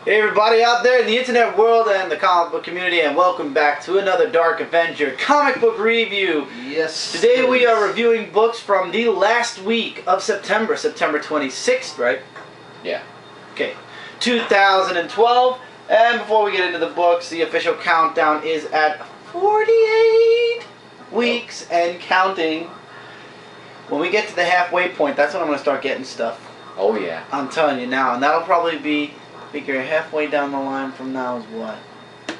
Hey everybody out there in the internet world and the comic book community, and welcome back to another Dark Avenger comic book review. Yes. Today we are reviewing books from the last week of September, September 26th, right? Yeah. Okay, 2012. And before we get into the books, the official countdown is at 48 weeks and counting. When we get to the halfway point, that's when I'm going to start getting stuff. Oh yeah. I'm telling you now, and that'll probably be, figure halfway down the line from now is what?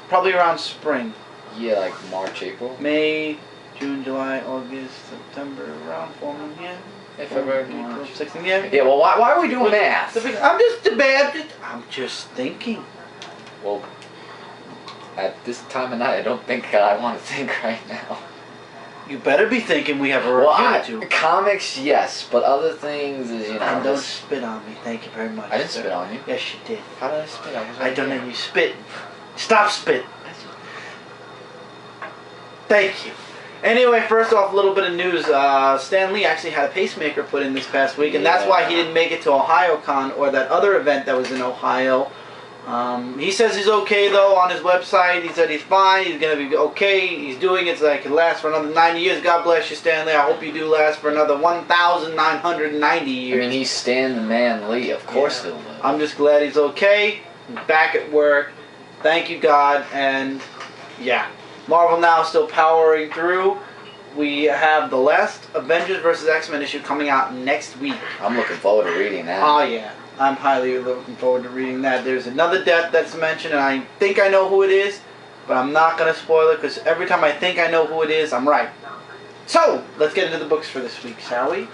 Probably around spring. Yeah, like March, April. May, June, July, August, September, around 4 months, yeah. February, March, March. 16, yeah. Yeah, well, why are we doing math? I'm just thinking. Well, at this time of night, I don't think I want to think right now. You better be thinking we have a review to. Comics, yes, but other things is, you know. And don't spit on me. Thank you very much. I didn't sir. spit on you. Yes, you did. How did I spit? I don't know. You spit. Stop spit. Thank you. Anyway, first off, a little bit of news. Stan Lee actually had a pacemaker put in this past week, and that's why he didn't make it to OhioCon or that other event that was in Ohio. He says he's okay though on his website. He said he's fine. He's gonna be okay. He's doing it so that it can last for another 90 years. God bless you, Stanley. I hope you do last for another 1,990 years. I mean, he's Stan the Man Lee. Of course he'll live. I'm just glad he's okay. He's back at work. Thank you, God. And yeah, Marvel now still powering through. We have the last Avengers vs. X-Men issue coming out next week. I'm looking forward to reading that. Oh yeah. I'm highly looking forward to reading that. There's another death that's mentioned, and I think I know who it is, but I'm not going to spoil it, because every time I think I know who it is, I'm right. So, let's get into the books for this week, shall we?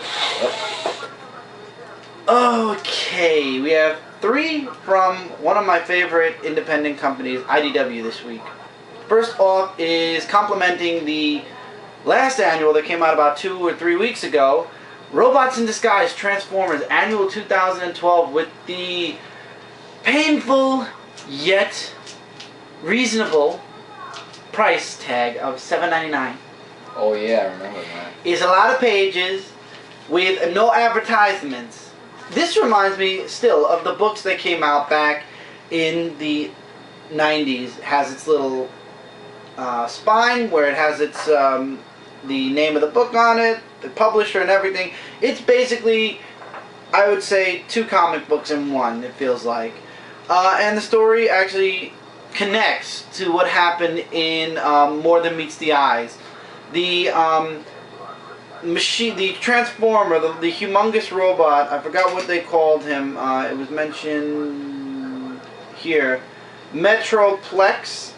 Okay, we have 3 from one of my favorite independent companies, IDW, this week. First off is complimenting the last annual that came out about 2 or 3 weeks ago, Robots in Disguise Transformers Annual 2012, with the painful yet reasonable price tag of $7.99. Oh yeah, I remember that. It's a lot of pages with no advertisements. This reminds me still of the books that came out back in the 90s. It has its little spine where it has its the name of the book on it, the publisher and everything. It's basically, I would say, 2 comic books in one, it feels like. And the story actually connects to what happened in More Than Meets the Eyes. The machine, the Transformer, the humongous robot, I forgot what they called him, it was mentioned here, Metroplex,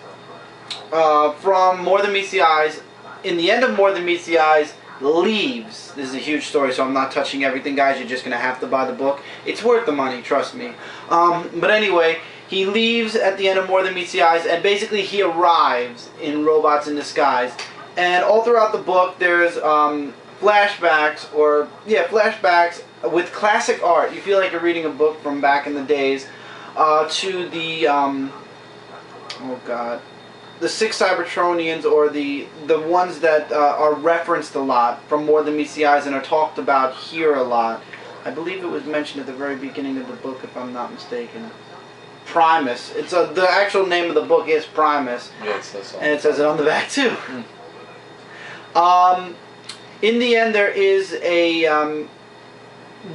from More Than Meets the Eyes. In the end of More Than Meets the Eyes, leaves. This is a huge story, so I'm not touching everything, guys. You're just going to have to buy the book. It's worth the money, trust me. But anyway, he leaves at the end of More Than Meets the Eyes, and basically he arrives in Robots in Disguise. And all throughout the book, there's flashbacks with classic art. You feel like you're reading a book from back in the days, to the, oh God, the 6 Cybertronians, or the ones that are referenced a lot from More Than Meets the Eyes and are talked about here a lot. I believe it was mentioned at the very beginning of the book, if I'm not mistaken. Primus. It's the actual name of the book is Primus. Yeah, it says so. And it says it on the back too. In the end, there is a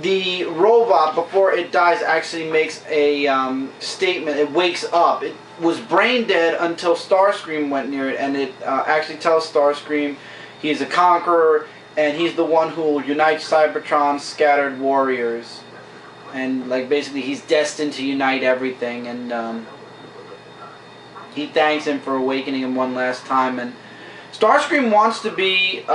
the robot, before it dies, actually makes a statement. It wakes up. It was brain dead until Starscream went near it, and it actually tells Starscream he's a conqueror, and he's the one who will unite Cybertron's scattered warriors. And like basically he's destined to unite everything, and he thanks him for awakening him one last time. And Starscream wants to be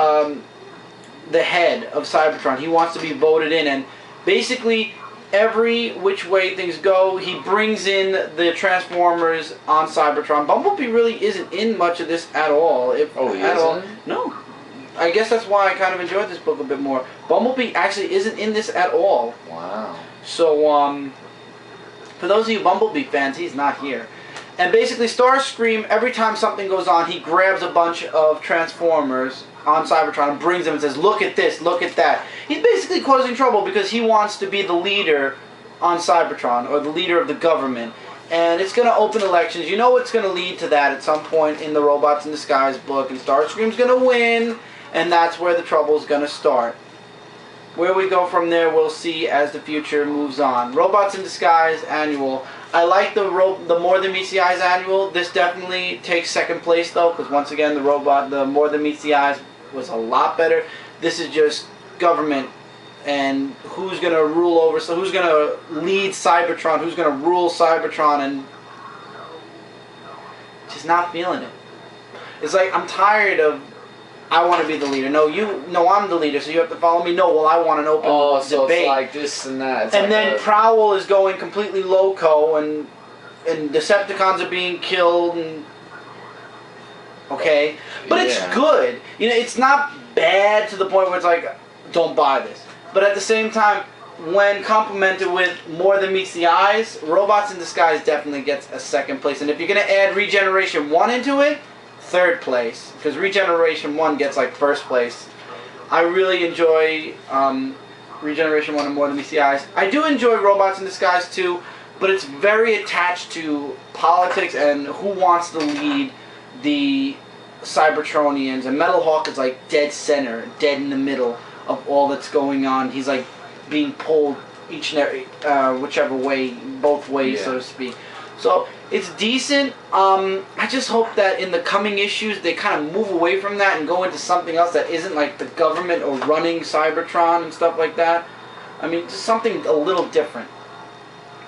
the head of Cybertron. He wants to be voted in, and basically every which way things go, he brings in the Transformers on Cybertron. Bumblebee really isn't in much of this at all. At all. No. I guess that's why I kind of enjoyed this book a bit more. Bumblebee actually isn't in this at all. Wow. So, for those of you Bumblebee fans, he's not here. And basically, Starscream, every time something goes on, he grabs a bunch of Transformers on Cybertron and brings them and says, look at this, look at that. He's basically causing trouble because he wants to be the leader on Cybertron, or the leader of the government. and it's going to open elections. You know it's going to lead to that at some point in the Robots in Disguise book, and Starscream's going to win, and that's where the trouble's going to start. Where we go from there, we'll see as the future moves on. Robots in Disguise annual. I like the More Than Meets the Eyes annual. This definitely takes second place though, because once again the More Than Meets the Eyes was a lot better. This is just government and who's gonna rule over. So who's gonna lead Cybertron? Who's gonna rule Cybertron? And just not feeling it. It's like I'm tired of. I want to be the leader. No, I'm the leader, so you have to follow me. No, well, I want an open so debate. It's like this and that. It's and like then Prowl is going completely loco, and Decepticons are being killed, and okay, but it's good. You know, it's not bad to the point where it's like, don't buy this. But at the same time, when complemented with More Than Meets the Eyes, Robots in Disguise definitely gets a second place. And if you're gonna add Regeneration 1 into it, third place, because Regeneration 1 gets like first place. I really enjoy Regeneration 1 and More Than Meets the Eyes. I do enjoy Robots in Disguise too, but it's very attached to politics and who wants to lead the Cybertronians. And Metal Hawk is like dead center, dead in the middle of all that's going on. He's like being pulled each and every, whichever way, both ways, so to speak. So it's decent. I just hope that in the coming issues they kind of move away from that and go into something else that isn't like the government or running Cybertron and stuff like that. I mean, just something a little different.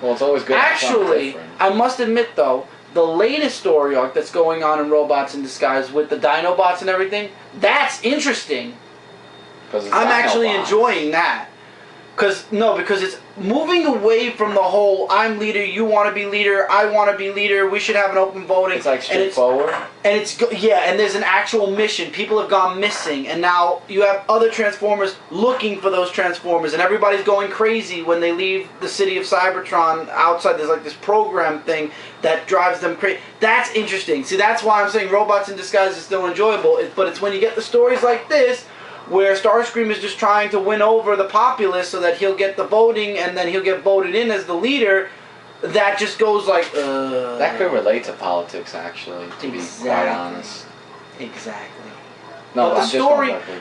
Well, it's always good. Actually, I must admit though, the latest story arc that's going on in Robots in Disguise with the Dinobots and everything, that's interesting. I'm actually enjoying that. Because it's moving away from the whole I'm leader, you want to be leader, I want to be leader, we should have an open voting. It's like straightforward. And there's an actual mission. People have gone missing, and now you have other Transformers looking for those Transformers, and everybody's going crazy when they leave the city of Cybertron outside. There's like this program thing that drives them crazy. That's interesting. See, that's why I'm saying Robots in Disguise is still enjoyable, but it's when you get the stories like this, where Starscream is just trying to win over the populace so that he'll get the voting and then he'll get voted in as the leader, that just goes like, That could relate to politics, actually, to be quite honest. Exactly. No,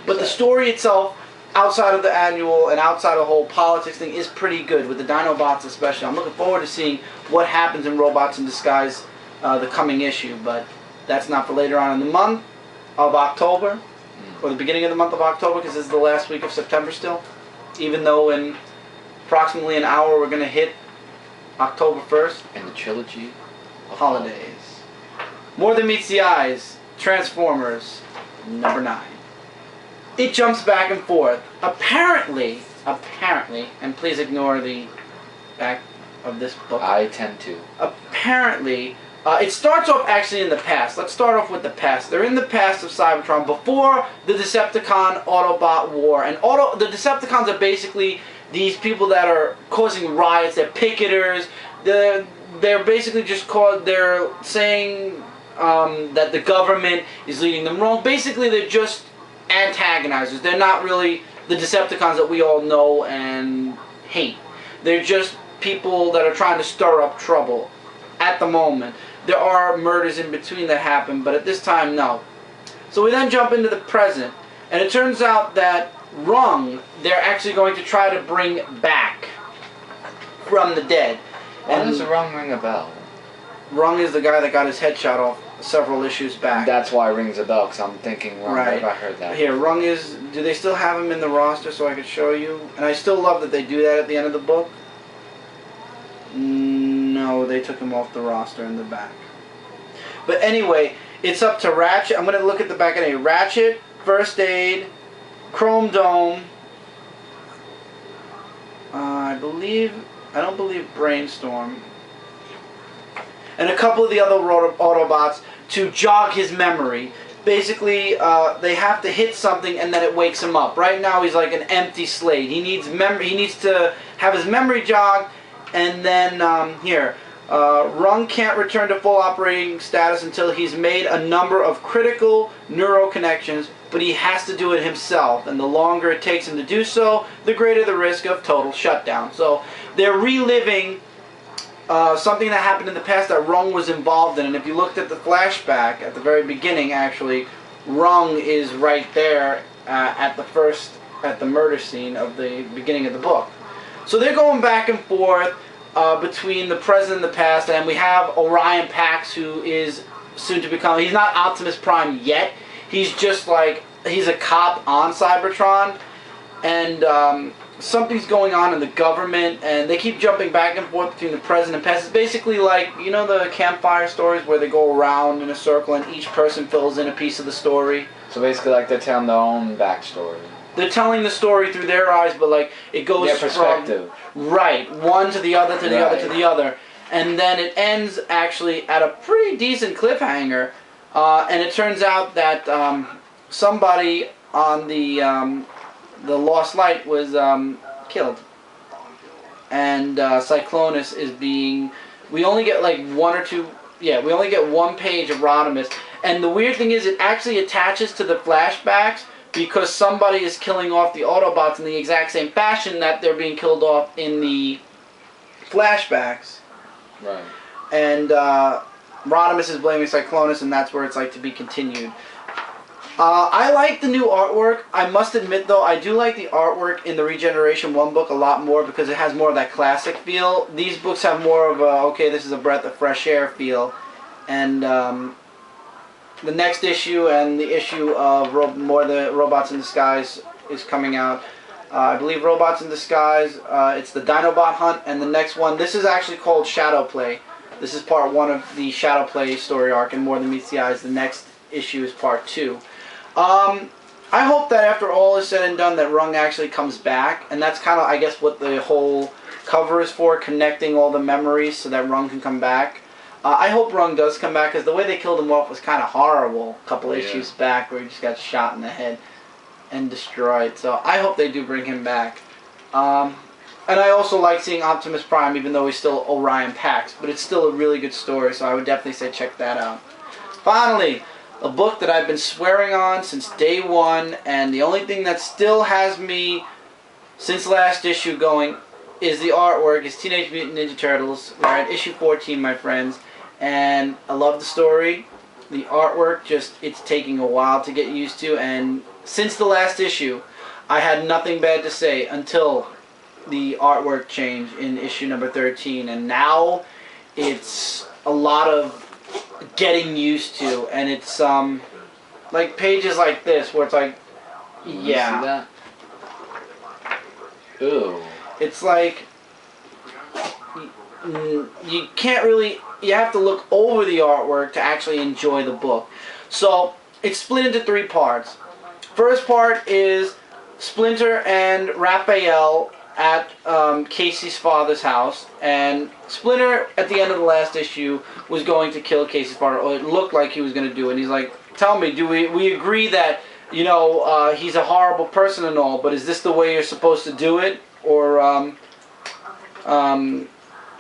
but the story itself, outside of the annual and outside of the whole politics thing, is pretty good, with the Dinobots especially. I'm looking forward to seeing what happens in Robots in Disguise, the coming issue, but that's not for later on in the month of October. Or the beginning of the month of October, because this is the last week of September still. Even though in approximately an hour we're going to hit October 1st. And the trilogy of holidays. More Than Meets the Eyes, Transformers, number 9. It jumps back and forth. Apparently, and please ignore the back of this book. I tend to. Apparently, it starts off actually in the past. Let's start off with the past. They're in the past of Cybertron before the Decepticon Autobot War. And the Decepticons are basically these people that are causing riots. They're picketers. They're basically just they're saying that the government is leading them wrong. Basically, they're just antagonizers. They're not really the Decepticons that we all know and hate. They're just people that are trying to stir up trouble at the moment. There are murders in between that happen, but at this time, no. So we then jump into the present, and it turns out that Rung, they're actually going to try to bring back from the dead. Why does Rung ring a bell? Rung is the guy that got his head shot off several issues back. That's why it rings a bell, because I'm thinking Rung. Right. I heard that. Here, Rung is... Do they still have him in the roster so I could show you? And I still love that they do that at the end of the book. No, they took him off the roster in the back. But anyway, it's up to Ratchet. I'm going to look at the back of it. Ratchet, First Aid, Chrome Dome. I don't believe Brainstorm. And a couple of the other Autobots to jog his memory. Basically, they have to hit something and then it wakes him up. Right now, he's like an empty slate. He needs to have his memory jogged. And then, Rung can't return to full operating status until he's made a number of critical neural connections, but he has to do it himself. And the longer it takes him to do so, the greater the risk of total shutdown. So they're reliving something that happened in the past that Rung was involved in. And if you looked at the flashback at the very beginning, actually, Rung is right there at the murder scene of the beginning of the book. So they're going back and forth between the present and the past, and we have Orion Pax, who is soon to become, he's not Optimus Prime yet, he's just like, he's a cop on Cybertron, and something's going on in the government, and they keep jumping back and forth between the present and past. It's basically like, you know the campfire stories where they go around in a circle and each person fills in a piece of the story? So basically like they're telling their own backstory. They're telling the story through their eyes, but like it goes their perspective. From one to the other to the other to the other, and then it ends actually at a pretty decent cliffhanger, and it turns out that somebody on the Lost Light was killed, and Cyclonus is being. We only get like one or two. Yeah, we only get one page of Rodimus, and the weird thing is, it actually attaches to the flashbacks. Because somebody is killing off the Autobots in the exact same fashion that they're being killed off in the flashbacks. Right. And Rodimus is blaming Cyclonus, and that's where it's like to be continued. I like the new artwork. I must admit, though, I do like the artwork in the Regeneration 1 book a lot more because it has more of that classic feel. These books have more of a, okay, this is a breath of fresh air feel. And the next issue and the issue of more the Robots in Disguise is coming out. I believe Robots in Disguise, it's the Dinobot Hunt, and the next one, this is actually called Shadow Play. This is part 1 of the Shadow Play story arc, and More Than Meets the Eyes. The next issue is part 2. I hope that after all is said and done that Rung actually comes back, and that's kind of, I guess, what the whole cover is for, connecting all the memories so that Rung can come back. I hope Rung does come back, because the way they killed him off was kind of horrible a couple issues back, where he just got shot in the head and destroyed. So I hope they do bring him back. And I also like seeing Optimus Prime, even though he's still Orion Pax, but it's still a really good story, so I would definitely say check that out. Finally, a book that I've been swearing on since day one, and the only thing that still has me, since last issue, going is the artwork, is Teenage Mutant Ninja Turtles. We're at issue 14, my friends. And I love the story. The artwork, just, it's taking a while to get used to. And since the last issue, I had nothing bad to say until the artwork change in issue number 13. And now it's a lot of getting used to. And it's like pages like this where it's like, yeah. See that? Ooh. It's like you can't really, you have to look over the artwork to actually enjoy the book. So it's split into 3 parts. First part is Splinter and Raphael at Casey's father's house, and Splinter at the end of the last issue was going to kill Casey's father, or it looked like he was going to do it. And he's like, tell me, do we agree that, you know, he's a horrible person and all, but is this the way you're supposed to do it? Or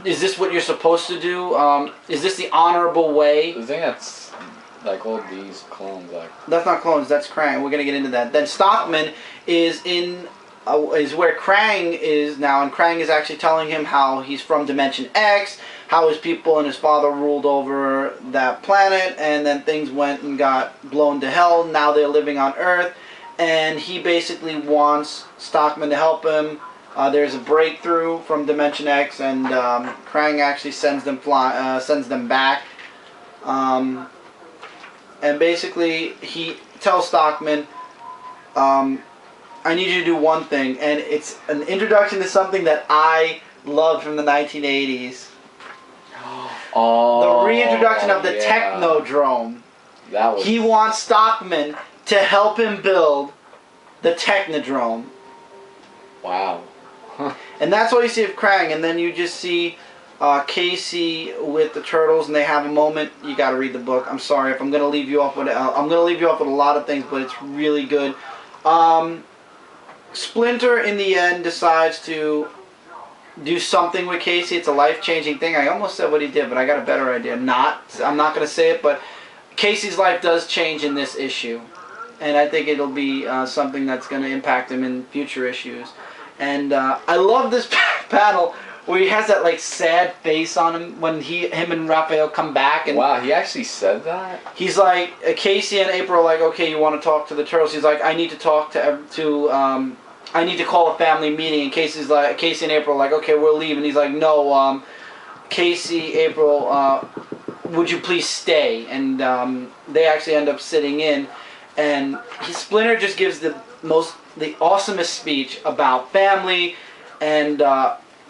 is this what you're supposed to do? Is this the honorable way? The thing that's like all these clones, like that's not clones. That's Krang. We're gonna get into that. Then Stockman is in is where Krang is now, and Krang is actually telling him how he's from Dimension X, how his people and his father ruled over that planet, and then things went and got blown to hell. Now they're living on Earth, and he basically wants Stockman to help him. There's a breakthrough from Dimension X, and Krang actually sends them back. And basically, he tells Stockman, I need you to do one thing, and it's an introduction to something that I loved from the 1980s. Oh, the reintroduction of the Technodrome. That was... He wants Stockman to help him build the Technodrome. Wow. And that's all you see of Krang, and then you just see Casey with the Turtles, and they have a moment. You got to read the book. I'm sorry if I'm going to leave you off with a lot of things, but it's really good. Splinter in the end decides to do something with Casey. It's a life-changing thing. I almost said what he did, but I got a better idea. I'm not going to say it, but Casey's life does change in this issue, and I think it'll be something that's going to impact him in future issues. And I love this panel where he has that like sad face on him when him and Raphael come back, and wow, he actually said that. he's like Casey and April are like, okay, you want to talk to the turtles? He's like, I need to talk to I need to call a family meeting. And Casey and April are like, okay, we'll leave. And he's like, no, Casey, April, would you please stay? And they actually end up sitting in, and Splinter just gives the awesomest speech about family and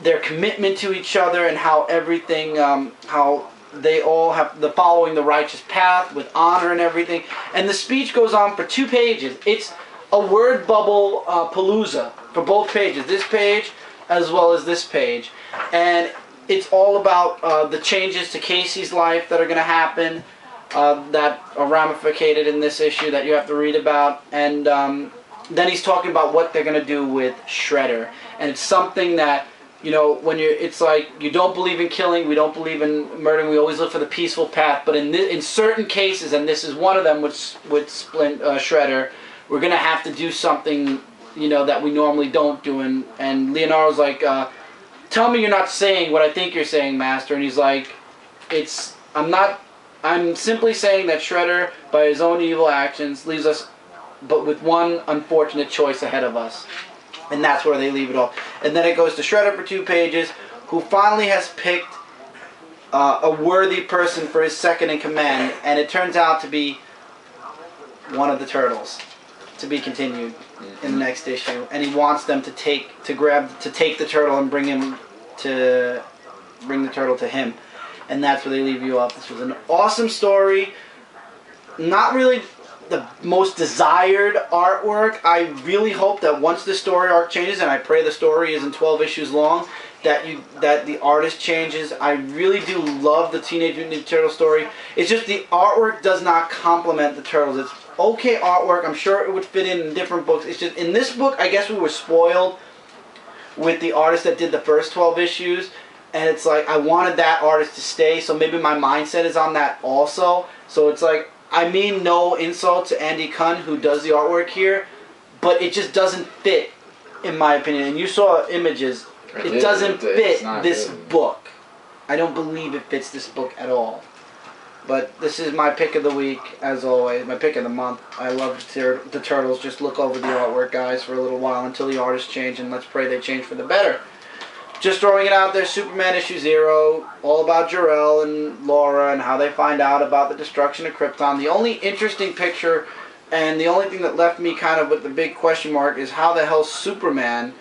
their commitment to each other, and how everything, how they all have following the righteous path with honor and everything. And the speech goes on for 2 pages. It's a word bubble palooza for both pages, this page as well as this page. And it's all about the changes to Casey's life that are going to happen, that are ramificated in this issue that you have to read about. And then he's talking about what they're going to do with Shredder. And it's something that, you know, it's like, you don't believe in killing, we don't believe in murdering, we always look for the peaceful path. But in certain cases, and this is one of them with Shredder, we're going to have to do something, you know, that we normally don't do. And Leonardo's like, tell me you're not saying what I think you're saying, Master. And he's like, I'm simply saying that Shredder, by his own evil actions, leaves us but with one unfortunate choice ahead of us. And that's where they leave it off. And then it goes to Shredder for 2 pages, who finally has picked a worthy person for his second in command. And it turns out to be one of the Turtles, to be continued in the next issue. And he wants them to take the turtle and bring the turtle to him. And that's where they leave you off. This was an awesome story. Not really the most desired artwork. I really hope that once the story arc changes, and I pray the story isn't 12 issues long, that the artist changes. I really do love the Teenage Mutant Ninja Turtle story. It's just the artwork does not complement the Turtles. It's okay artwork. I'm sure it would fit in different books. It's just, in this book, I guess we were spoiled with the artist that did the first 12 issues. And it's like, I wanted that artist to stay, so maybe my mindset is on that also. So it's like, I mean no insult to Andy Kunn, who does the artwork here, but it just doesn't fit, in my opinion. And you saw images. It doesn't fit this book. I don't believe it fits this book at all. But this is my pick of the week, as always. My pick of the month. I love the Turtles. Just look over the artwork, guys, for a little while until the artists change, and let's pray they change for the better. Just throwing it out there, Superman issue 0, all about Jor-El and Laura and how they find out about the destruction of Krypton. The only interesting picture, and the only thing that left me kind of with the big question mark, is how the hell Superman,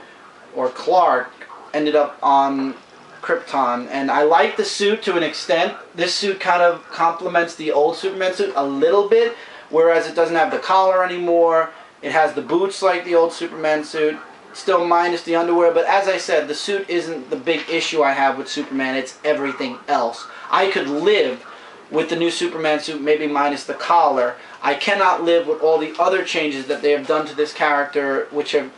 or Clark, ended up on Krypton. And I like the suit to an extent. This suit kind of complements the old Superman suit a little bit, whereas it doesn't have the collar anymore. It has the boots like the old Superman suit. Still minus the underwear, but as I said, the suit isn't the big issue I have with Superman, it's everything else. I could live with the new Superman suit, maybe minus the collar. I cannot live with all the other changes that they have done to this character, which have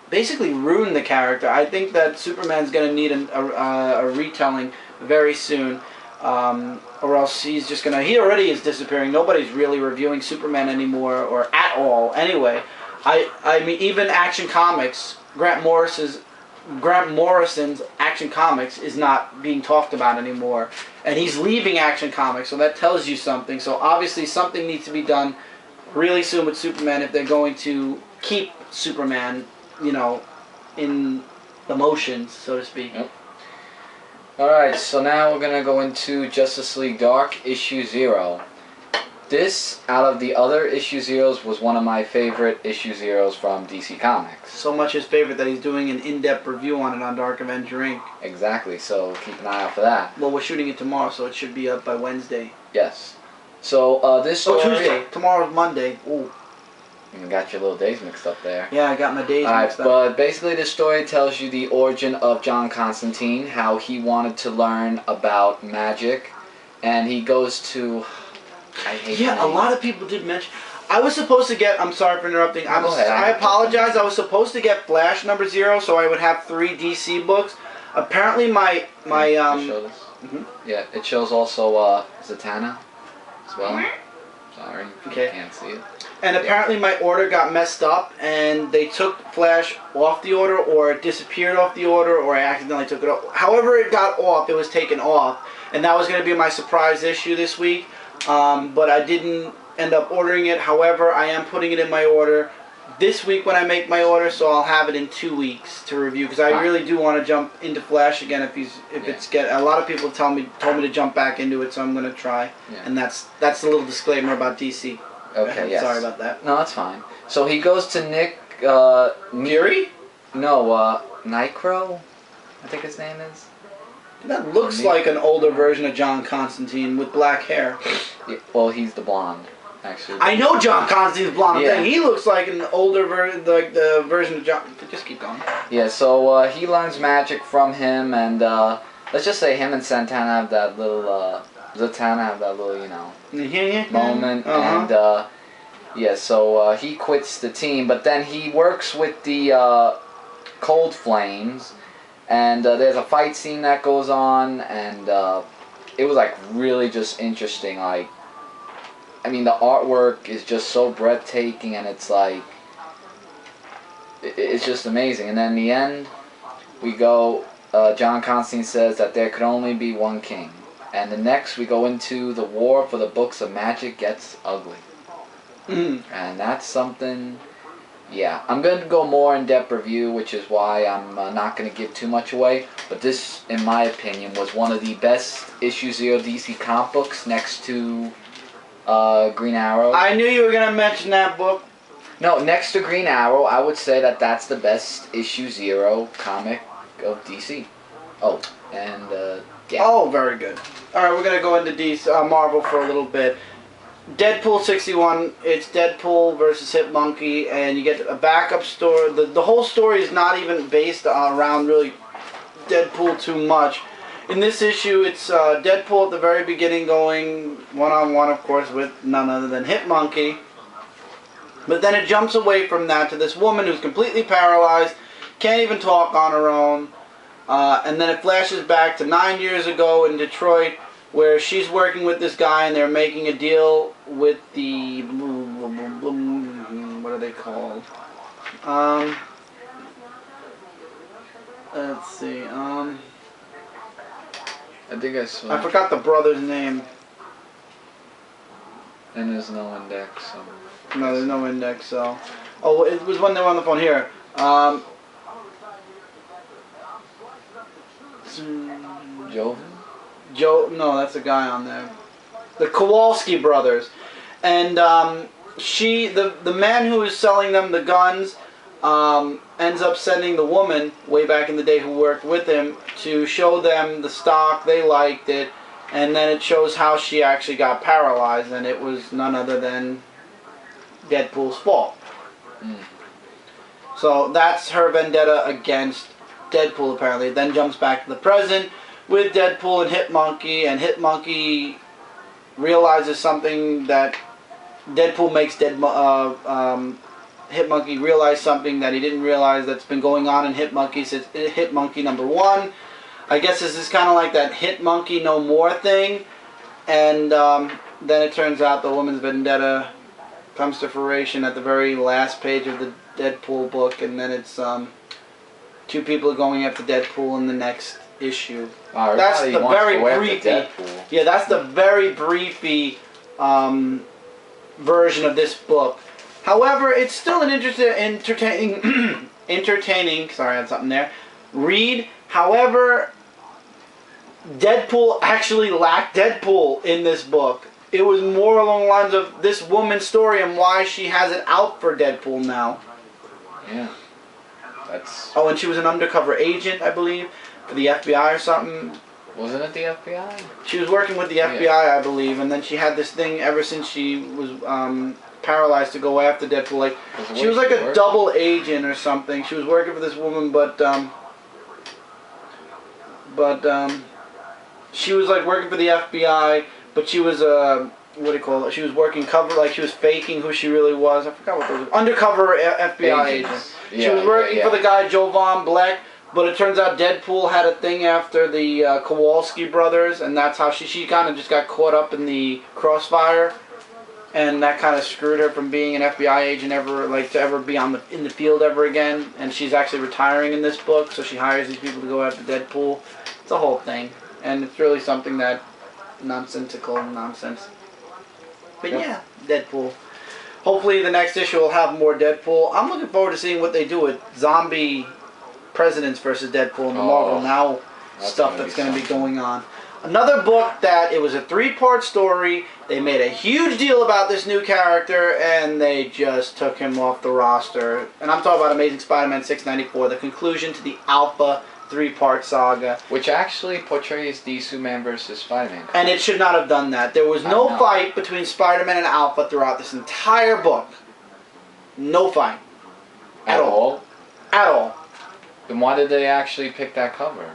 basically ruined the character. I think that Superman's going to need a retelling very soon, or else he's just going to... He already is disappearing. Nobody's really reviewing Superman anymore, or at all, anyway. I mean, even Action Comics, Grant Morrison's Action Comics is not being talked about anymore. And he's leaving Action Comics, so that tells you something. So obviously something needs to be done really soon with Superman if they're going to keep Superman, you know, in the motions, so to speak. Yep. Alright, so now we're going to go into Justice League Dark, issue 0. This, out of the other issue zeros, was one of my favorite issue zeros from DC Comics. So much his favorite that he's doing an in-depth review on it on Dark Avenger Inc. Exactly, so keep an eye out for that. Well, we're shooting it tomorrow, so it should be up by Wednesday. Yes. So, this story... Oh, Tuesday. Tomorrow's Monday. Ooh. You got your little days mixed up there. Yeah, I got my days mixed up. But basically this story tells you the origin of John Constantine, how he wanted to learn about magic, and he goes to... Yeah, a lot of people did mention... I was supposed to get... I'm sorry for interrupting. I apologize. I was supposed to get Flash #0, so I would have 3 DC books. Apparently my... Show this? Yeah, it shows also Zatanna as well. Sorry, Okay. you can't see it. And apparently my order got messed up, and they took Flash off the order, or it disappeared off the order, or I accidentally took it off. However it got off, it was taken off, and that was going to be my surprise issue this week, but I didn't end up ordering it. However, I am putting it in my order this week when I make my order, so I'll have it in 2 weeks to review, because I really do want to jump into Flash again. A lot of people told me to jump back into it, so I'm going to try, and that's the little disclaimer about DC. Okay, yes. Sorry about that. No, that's fine. So he goes to Nick Fury? No, Nitro, I think his name is. That looks like an older version of John Constantine with black hair. Yeah, well, he's the blonde, actually. I know John Constantine's blonde. Yeah. He looks like an older version, like the version of John. Just keep going. Yeah, so he learns magic from him, and let's just say him and Zatanna have that little, moment, and so he quits the team, but then he works with the Cold Flames, and there's a fight scene that goes on, and it was like really just interesting. Like, I mean, the artwork is just so breathtaking, and it's like it's just amazing. And then in the end, we go. John Constantine says that there could only be one king. And the next we go into the war for the books of magic gets ugly. And that's something, yeah. I'm going to go more in-depth review, which is why I'm not going to give too much away. But this, in my opinion, was one of the best issue 0 DC comic books next to Green Arrow. I knew you were going to mention that book. No, next to Green Arrow, I would say that that's the best issue 0 comic of DC. Oh, and yeah. Oh, very good. All right, we're gonna go into DC, Marvel for a little bit. Deadpool 61. It's Deadpool versus Hitmonkey, and you get a backup story. The whole story is not even based around really Deadpool too much. In this issue, it's Deadpool at the very beginning going one-on-one, of course, with none other than Hitmonkey. But then it jumps away from that to this woman who's completely paralyzed, can't even talk on her own. And then it flashes back to 9 years ago in Detroit, where she's working with this guy, and they're making a deal with the what are they called? Let's see. I think I saw. I forgot the brother's name. And there's no index. So. No, there's no index. So, oh, it was when they were on the phone here. Joven? No, that's a guy on there. The Kowalski brothers. And the man who is selling them the guns ends up sending the woman, way back in the day, who worked with him, to show them the stock. They liked it. And then it shows how she actually got paralyzed, and it was none other than Deadpool's fault. So that's her vendetta against Deadpool, apparently. It then jumps back to the present with Deadpool and Hitmonkey realizes something that Deadpool makes Hitmonkey realize something that he didn't realize that's been going on in Hitmonkey since Hitmonkey #1. I guess this is kind of like that Hitmonkey no more thing, and then it turns out the woman's vendetta comes to fruition at the very last page of the Deadpool book, and then it's two people going after Deadpool in the next issue. Wow, that's the very briefy. Yeah, that's the very briefy version of this book. However, it's still an entertaining. Sorry, I had something there. Read. However, Deadpool actually lacked Deadpool in this book. It was more along the lines of this woman's story and why she has it out for Deadpool now. Yeah. That's... Oh, and she was an undercover agent, I believe, for the FBI or something. Wasn't it the FBI? She was working with the FBI, I believe, and then she had this thing ever since she was paralyzed to go after Deadpool. Like, she was like a double agent or something. She was working for this woman, but she was like working for the FBI, but she was what do you call it? She was working cover, like she was faking who she really was. I forgot what those were. Undercover FBI agent. Yeah, she was working for the guy Jovan Black, but it turns out Deadpool had a thing after the Kowalski brothers, and that's how she kind of just got caught up in the crossfire. and that kind of screwed her from being an FBI agent ever, like to ever be in the field ever again. And she's actually retiring in this book, so she hires these people to go after Deadpool. It's a whole thing, and it's really something that nonsensical nonsense. But yeah, Deadpool. Hopefully the next issue will have more Deadpool. I'm looking forward to seeing what they do with zombie presidents versus Deadpool and the Marvel Now stuff that's going to be going on. Another book that it was a 3-part story. They made a huge deal about this new character, and they just took him off the roster. And I'm talking about Amazing Spider-Man 694, the conclusion to the Alpha 3-part saga. Which actually portrays the Superman versus Spider-Man. And it should not have done that. There was no fight between Spider-Man and Alpha throughout this entire book. No fight. At all. At all. Then why did they actually pick that cover?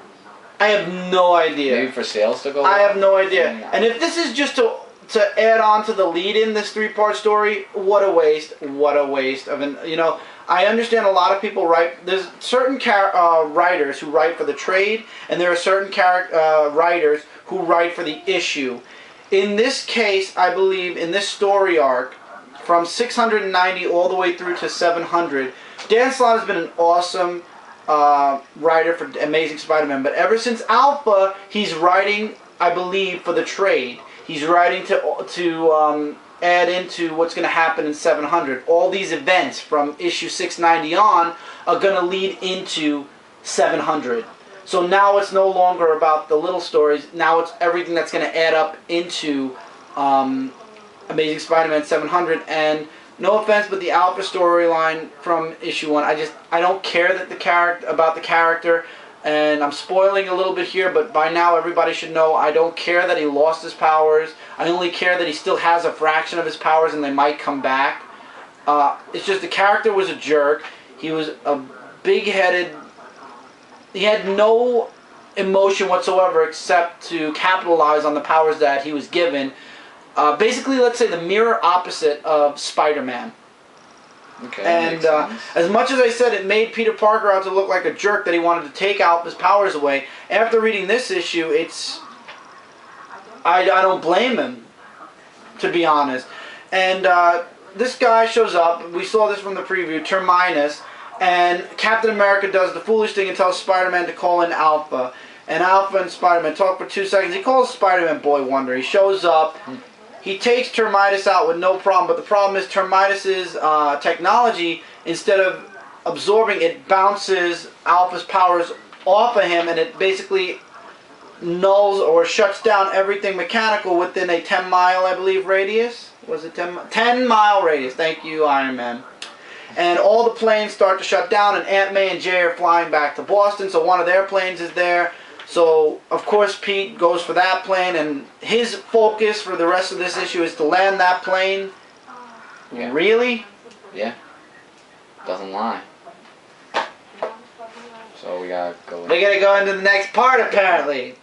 I have no idea. Maybe for sales to go I up? have no idea. And if this is just to add on to the lead in this 3-part story, what a waste. What a waste of an, you know, I understand a lot of people write, there's certain writers who write for the trade, and there are certain writers who write for the issue. In this case, I believe, in this story arc, from 690 all the way through to 700, Dan Slott has been an awesome writer for Amazing Spider-Man, but ever since Alpha, he's writing, I believe, for the trade. He's writing to add into what's going to happen in 700. All these events from issue 690 on are going to lead into 700. So now it's no longer about the little stories. Now it's everything that's going to add up into Amazing Spider-Man 700. And no offense, but the Alpha storyline from issue 1, I don't care that about the character, and I'm spoiling a little bit here, but by now everybody should know I don't care that he lost his powers. I only care that he still has a fraction of his powers and they might come back. It's just the character was a jerk. He was a big-headed. He had no emotion whatsoever except to capitalize on the powers that he was given. Basically, let's say the mirror opposite of Spider-Man. Okay. And as much as I said it made Peter Parker out to look like a jerk that he wanted to take out his powers away, after reading this issue, I don't blame him, to be honest. And this guy shows up. We saw this from the preview, Terminus, and Captain America does the foolish thing and tells Spider-Man to call in Alpha. And Alpha and Spider-Man talk for 2 seconds. He calls Spider-Man Boy Wonder. He shows up. He takes Terminus out with no problem, but the problem is Terminus's technology, instead of absorbing, it bounces Alpha's powers off of him, and it basically nulls or shuts down everything mechanical within a 10-mile, I believe, radius. Was it 10-mile radius? Thank you, Iron Man. And all the planes start to shut down, and Aunt May and Jay are flying back to Boston, so one of their planes is there. So, of course, Pete goes for that plane, and his focus for the rest of this issue is to land that plane. Yeah. Really? Yeah. Doesn't lie. So we gotta go. We gotta go into the next part, apparently.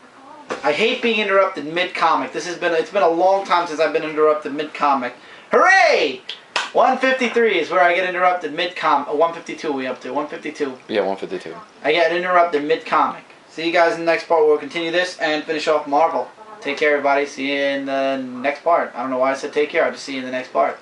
I hate being interrupted mid-comic. It's been a long time since I've been interrupted mid-comic. Hooray! 153 is where I get interrupted mid-comic. 152 we up to. 152. Yeah, 152. I get interrupted mid-comic. See you guys in the next part. We'll continue this and finish off Marvel. Take care, everybody. See you in the next part. I don't know why I said take care. I'll just see you in the next part.